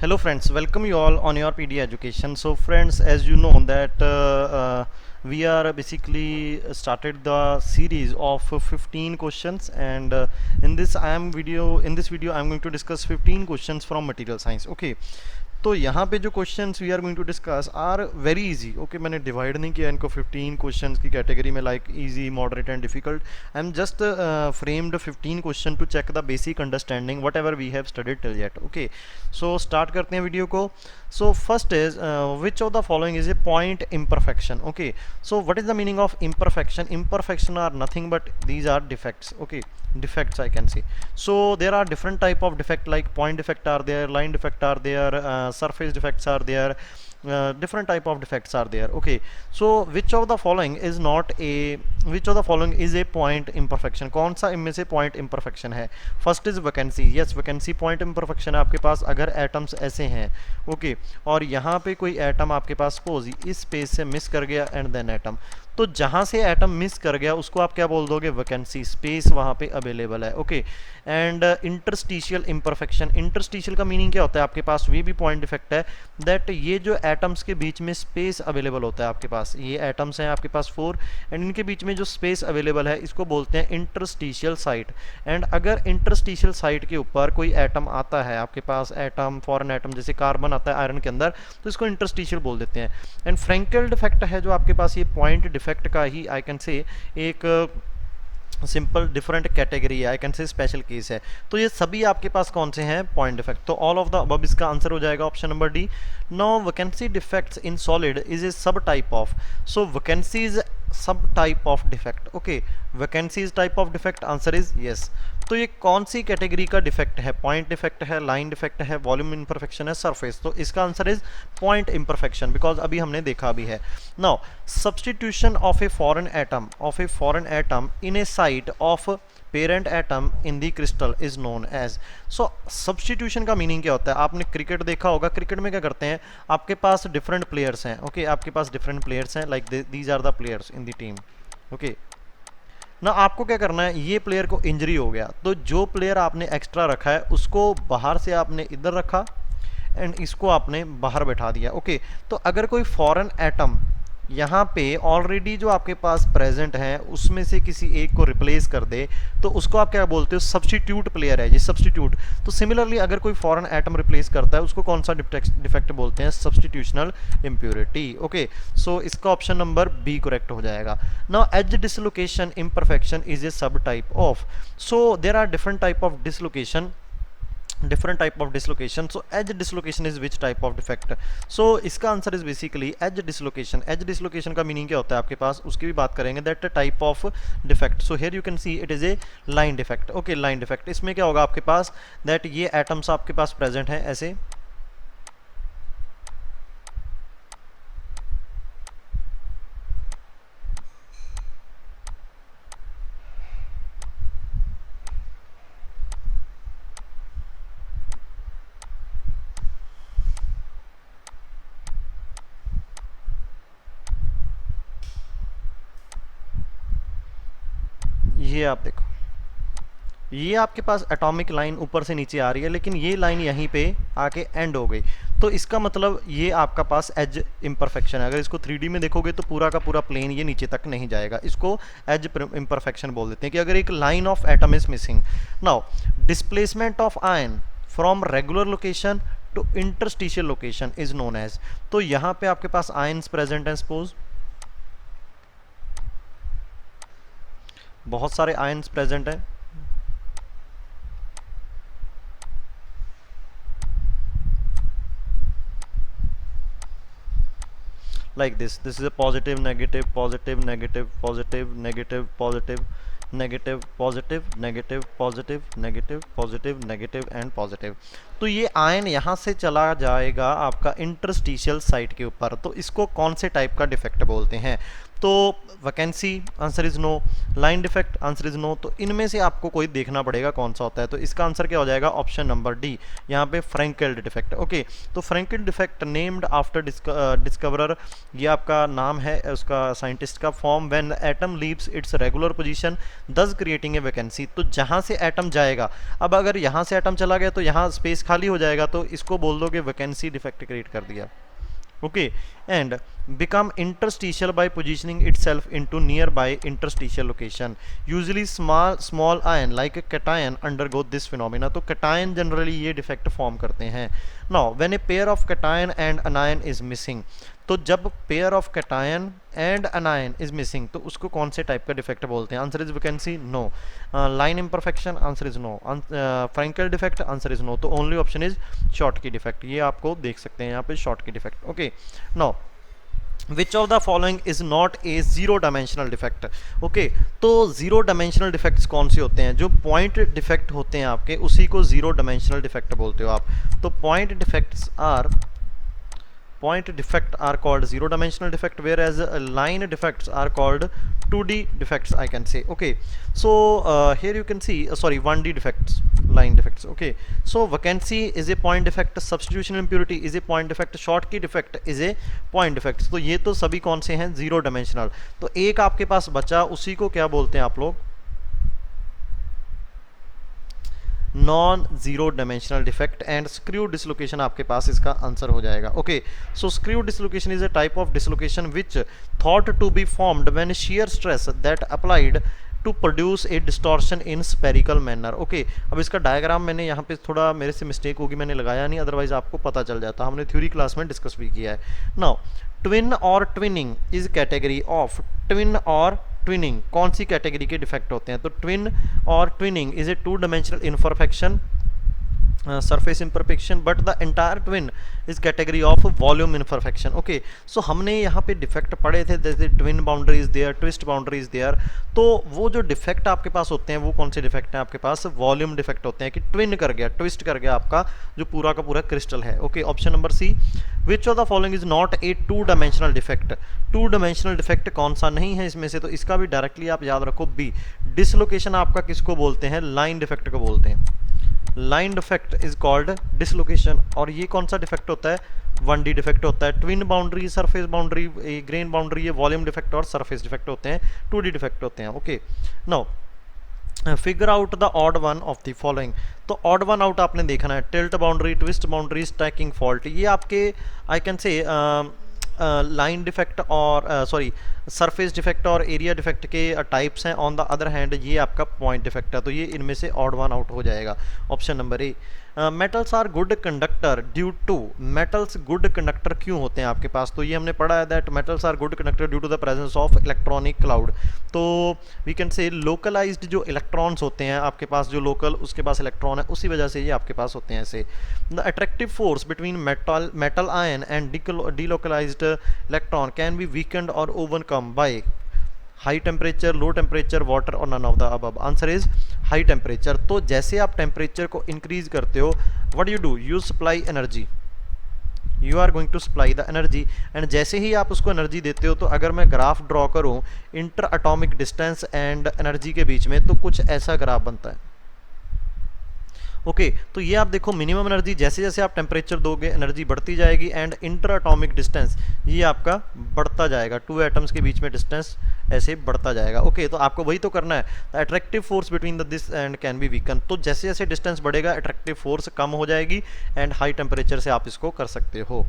Hello friends, welcome you all on your PD education. So friends, as you know that we are basically started the series of 15 questions, and in this video I am going to discuss 15 questions from material science. Okay, तो यहाँ पे जो questions we are going to discuss are very easy. Okay, मैंने divide नहीं किया इनको 15 questions की category में, like easy, moderate and difficult. I am just framed 15 question to check the basic understanding whatever we have studied till yet. Okay, so start करते हैं video को. So first is which of the following is a point imperfection. Okay, so what is the meaning of imperfection? Imperfection are nothing but these are defects. Okay, defects I can say. So there are different type of defect, like point defect are there, line defect are there, surface defects are there, different type of defects are there. Okay, so which of the following is not a which of the following is a point imperfection? कौन सा इनमें से point imperfection है? First is vacancy. Yes, vacancy point imperfection है आपके पास अगर atoms ऐसे हैं. ओके, और यहाँ पे कोई एटम आपके पास सपोज इस स्पेस से मिस कर गया एंड देन एटम, तो जहाँ से एटम मिस कर गया उसको आप क्या बोल दोगे? वैकेंसी, स्पेस वहाँ पे अवेलेबल है. Okay, and interstitial imperfection. Interstitial का मीनिंग क्या होता है? आपके पास ये भी पॉइंट डिफेक्ट है दैट ये जो एटम्स के बीच में स्पेस अवेलेबल होता है आपके पास, ये एटम्स हैं आपके पास 4 एंड इनके बीच में जो स्पेस अवेलेबल है इसको बोलते हैं इंटरस्टिशियल साइट. एंड अगर इंटरस्टिशियल साइट के ऊपर कोई एटम आता है आपके पास, एटम फॉरेन एटम जैसे कार्बन आता है आयरन के अंदर, तो इसको इंटरस्टिशियल बोल देते हैं. एंड फ्रैंकेल डिफेक्ट है जो आपके पास, ये पॉइंट डिफेक्ट का ही आई कैन से एक सिंपल डिफरेंट कैटेगरी है, I can say special case है. तो ये सभी आपके पास कौन से हैं? Point defect. तो ऑल ऑफ द अबव इसका आंसर हो जाएगा option number D. Now vacancy defects in solid is a sub type of. So vacancy is sub type of defect. Okay, vacancy is type of defect, answer is yes. तो ये कौन सी category का defect है? Point defect है, line defect है, volume imperfection है, surface. तो इसका answer is point imperfection, because अभी हमने देखा भी है. Now substitution of a foreign atom in a site of parent atom in the crystal is known as. So substitution का मीनिंग क्या होता है? आपने क्रिकेट देखा होगा, क्रिकेट में क्या करते हैं? आपके पास डिफरेंट प्लेयर्स हैं. ओके, आपके पास डिफरेंट प्लेयर्स हैं, like these are the players in the team. Okay ना, आपको क्या करना है? ये प्लेयर को इंजरी हो गया, तो जो प्लेयर आपने एक्स्ट्रा रखा है उसको बाहर से आपने इधर रखा एंड इसको आपने बाहर बैठा दिया. ओके, तो अगर कोई फॉरेन एटम यहाँ पे ऑलरेडी जो आपके पास प्रेजेंट हैं उसमें से किसी एक को रिप्लेस कर दे, तो उसको आप क्या बोलते हो? सब्स्टिट्यूट प्लेयर है ये, सब्स्टिट्यूट. तो सिमिलरली अगर कोई फॉरेन एटम रिप्लेस करता है उसको कौन सा डिफेक्ट बोलते हैं? सब्स्टिट्यूशनल इम्प्योरिटी. ओके, सो इसका ऑप्शन नंबर बी करेक्ट हो जाएगा. Now edge dislocation imperfection is a sub type of. So there are different type of dislocation, so edge dislocation is which type of defect? so इसका answer is basically edge dislocation. edge dislocation का meaning क्या होता है आपके पास, उसकी भी बात करेंगे. that type of defect, so here you can see it is a line defect. okay, line defect, इसमें क्या होगा आपके पास? that ये atoms आपके पास present हैं ऐसे, ये आप देखो, ये आपके पास एटॉमिक लाइन ऊपर से नीचे आ रही है, लेकिन ये लाइन यहीं पे आके एंड हो गई. तो इसका मतलब ये आपका पास एज इम्परफेक्शन है. अगर इसको 3D में देखोगे तो पूरा का पूरा प्लेन ये नीचे तक नहीं जाएगा, इसको एज इम्परफेक्शन बोल देते हैं कि अगर एक line of atom is missing. Now displacement of ion from regular location to interstitial location is known as. तो यहाँ पे आपके पास आयन्स प्रेजेंट हैं, सपोज बहुत सारे आयन्स प्रेजेंट हैं, like this is a positive negative positive negative positive negative positive negative positive negative positive negative positive negative and positive. तो ये आयन यहाँ से चला जाएगा आपका इंटरस्टिशियल साइट के ऊपर, तो इसको कौन से टाइप का डिफेक्ट बोलते हैं? तो vacancy answer is no, line defect answer is no. तो इनमें से आपको कोई देखना पड़ेगा कौन सा होता है। तो इसका आंसर क्या हो जाएगा, ऑप्शन नंबर डी, यहाँ पे फ्रैंकेल डिफेक्ट। ओके, तो फ्रैंकेल डिफेक्ट नेम्ड आफ्टर डिस्कवरर, ये आपका नाम है उसका साइंटिस्ट का। Form when atom leaves it's regular position दस क्रिएटिंग ए वैकेंसी, तो जहाँ से एटम जाएगा, अब अगर यहाँ से एटम चला गया तो यहाँ स्पेस खाली हो जाएगा, तो इसको बोल दो कि वैकेंसी डिफेक्ट क्रिएट कर दिया। okay, and become interstitial by positioning itself into nearby interstitial location, usually small ion like a cation undergo this phenomena। तो cation generally ये defect form करते हैं। now when a pair of cation and anion is missing, तो जब pair of cation and anion is missing तो उसको कौन से टाइप का डिफेक्ट बोलते हैं, answer is vacancy no, line imperfection answer is no, Frenkel defect answer is no. तो only option is Schottky defect, ये आपको देख सकते हैं यहाँ पे Schottky defect. Okay, now which of the following is not a zero dimensional defect. Okay, तो zero dimensional defects कौन से होते हैं, जो पॉइंट डिफेक्ट होते हैं आपके उसी को जीरो डायमेंशनल डिफेक्ट बोलते हो आप। तो point defect are called zero dimensional defect, whereas line defects are called 2D defects, I can say। okay, so here you can see sorry 1D defects, line defects। okay, so vacancy is a point defect, substitution impurity is a point defect, short key defect is a point defect। तो ये तो सभी कौन से हैं, zero dimensional. तो एक आपके पास बचा, उसी को क्या बोलते हैं आप लोग, non zero dimensional defect. And screw dislocation आपके पास इसका आंसर हो जाएगा। Okay, so screw dislocation is a type of dislocation which thought to be formed when shear stress that applied to produce a distortion in spherical manner. Okay, अब इसका diagram मैंने यहाँ पे थोड़ा मेरे से मिस्टेक होगी, मैंने लगाया नहीं, अदरवाइज आपको पता चल जाता, हमने थ्योरी क्लास में डिस्कस भी किया है। नाउ ट्विन और twinning is category of, twin और ट्विनिंग कौन सी कैटेगरी के डिफेक्ट होते हैं, तो ट्विन और twinning is a two dimensional imperfection, surface imperfection, but the entire twin is category of volume imperfection। okay, so हमने यहाँ पे डिफेक्ट पढ़े थे, जैसे twin boundary is there, twist boundary is there. तो वो जो डिफेक्ट आपके पास होते हैं वो कौन से डिफेक्ट हैं आपके पास, वॉल्यूम डिफेक्ट होते हैं कि ट्विन कर गया, ट्विस्ट कर गया आपका जो पूरा का पूरा क्रिस्टल है। Okay, option number C, which of the following is not a two dimensional defect. Two dimensional defect कौन सा नहीं है इसमें से, तो इसका भी डायरेक्टली आप याद रखो बी, डिसलोकेशन आपका किसको बोलते हैं, लाइन डिफेक्ट को बोलते हैं। Line defect is called dislocation. और ये कौन सा डिफेक्ट होता है, 1D डिफेक्ट होता है। Twin boundary, surface boundary, grain boundary, ये वॉल्यूम डिफेक्ट और सरफेस डिफेक्ट होते हैं, 2D डिफेक्ट होते हैं। Okay, now figure out the odd one of the following. तो ऑड वन आउट आपने देखना है, tilt boundary, twist boundary, stacking fault, ये आपके आई कैन से लाइन डिफेक्ट और सॉरी सरफेस डिफेक्ट और एरिया डिफेक्ट के टाइप्स हैं। ऑन द अदर हैंड ये आपका पॉइंट डिफेक्ट है, तो ये इनमें से ऑड वन आउट हो जाएगा, option number A. Metals are good conductor due to, metals good conductor क्यों होते हैं आपके पास, तो ये हमने पढ़ा है that metals are good conductor due to the presence of electronic cloud. तो वी कैन से लोकलाइज्ड जो इलेक्ट्रॉन्स होते हैं आपके पास, जो लोकल उसके पास इलेक्ट्रॉन है, उसी वजह से ये आपके पास होते हैं ऐसे। The attractive force between metal ion and delocalised electron can be weakened or overcome by high temperature, low temperature, water or none of the above. Answer is high temperature. तो जैसे आप टेम्परेचर को इंक्रीज करते हो, what you do, you supply energy, you are going to supply the energy. And जैसे ही आप उसको एनर्जी देते हो, तो अगर मैं ग्राफ ड्रॉ करूं inter atomic distance and energy के बीच में, तो कुछ ऐसा ग्राफ बनता है। ओके, तो ये आप देखो मिनिमम एनर्जी, जैसे जैसे आप टेम्परेचर दोगे एनर्जी बढ़ती जाएगी, एंड इंटर एटॉमिक डिस्टेंस ये आपका बढ़ता जाएगा, टू एटम्स के बीच में डिस्टेंस ऐसे बढ़ता जाएगा। ओके, तो आपको वही तो करना है, the attractive force between the this and can be weaken. तो जैसे जैसे डिस्टेंस बढ़ेगा अट्रैक्टिव फोर्स कम हो जाएगी, एंड हाई टेम्परेचर से आप इसको कर सकते हो।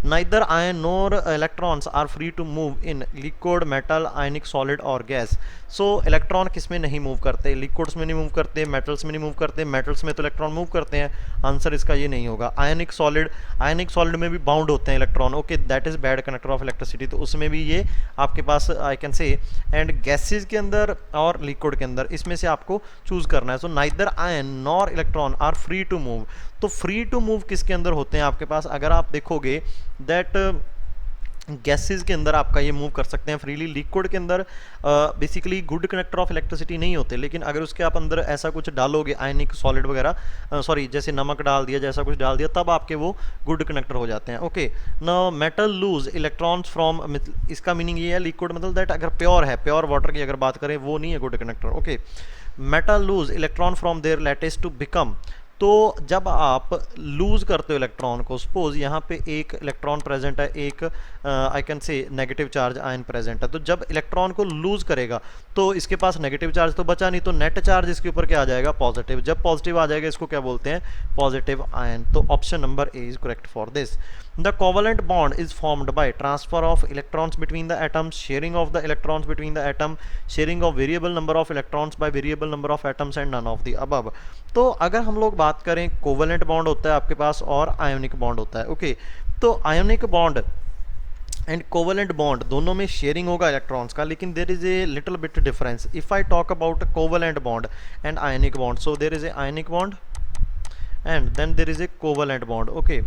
Neither ion nor electrons are free to move in liquid, metal, ionic solid और गैस। सो इलेक्ट्रॉन किस में नहीं मूव करते, लिक्विड्स में नहीं मूव करते, मेटल्स में नहीं मूव करते, मेटल्स में तो इलेक्ट्रॉन मूव करते हैं, आंसर इसका ये नहीं होगा। आयनिक सॉलिड में भी बाउंड होते हैं electron. Okay, that is bad conductor of electricity, तो उसमें भी ये आपके पास I can say. And gases के अंदर और लिक्विड के अंदर, इसमें से आपको चूज करना है। So neither ion nor electron are free to move. तो फ्री टू मूव किसके अंदर होते हैं आपके पास, अगर आप देखोगे दैट गैसेस के अंदर आपका ये मूव कर सकते हैं फ्रीली। लिक्विड के अंदर basically good connector of electricity नहीं होते, लेकिन अगर उसके आप अंदर ऐसा कुछ डालोगे आयनिक सॉलिड वगैरह, सॉरी जैसे नमक डाल दिया, जैसा कुछ डाल दिया, तब आपके वो गुड कनेक्टर हो जाते हैं। Okay, now metal loose electrons from, इसका मीनिंग ये है लिक्विड मतलब दैट अगर प्योर है, प्योर वाटर की अगर बात करें वो नहीं है good connector. Okay, metal lose electron from their lattice to become, तो जब आप लूज करते हो इलेक्ट्रॉन को, सपोज यहाँ पे एक इलेक्ट्रॉन प्रेजेंट है, एक आई कैन से नेगेटिव चार्ज आयन प्रेजेंट है, तो जब इलेक्ट्रॉन को लूज करेगा तो इसके पास नेगेटिव चार्ज तो बचा नहीं, तो नेट चार्ज इसके ऊपर क्या आ जाएगा, पॉजिटिव। जब पॉजिटिव आ जाएगा इसको क्या बोलते हैं, पॉजिटिव आयन। तो option number A is correct for this. The covalent bond is formed by transfer of electrons between the atoms, sharing of the electrons between the atom, sharing of variable number of electrons by variable number of atoms and none of the above। तो अगर हम लोग बात करें, covalent bond होता है आपके पास और आयोनिक बॉन्ड होता है। ओके, तो ionic bond and covalent bond दोनों में शेयरिंग होगा इलेक्ट्रॉन्स का, लेकिन there is a little bit difference. If I talk about covalent bond and ionic bond, so there is a ionic bond and then there is a covalent bond. Okay,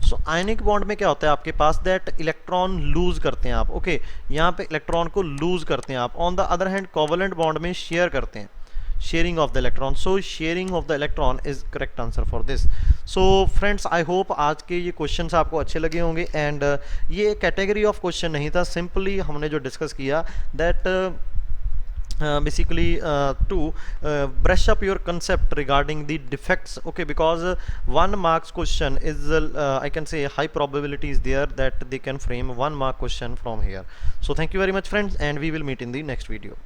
so ionic bond में क्या होता है आपके पास, that electron lose करते हैं आप। Okay, यहाँ पे इलेक्ट्रॉन को लूज करते हैं आप। On the other hand covalent bond में शेयर करते हैं, sharing of the electron. So sharing of the electron is correct answer for this. So friends, I hope आज के ये क्वेश्चंस आपको अच्छे लगे होंगे। एंड ये कैटेगरी ऑफ क्वेश्चन नहीं था, सिंपली हमने जो डिस्कस किया that basically to brush up your concept regarding the defects। okay, because 1 marks question is I can say high probability is there that they can frame 1 mark question from here। so thank you very much friends, and we will meet in the next video।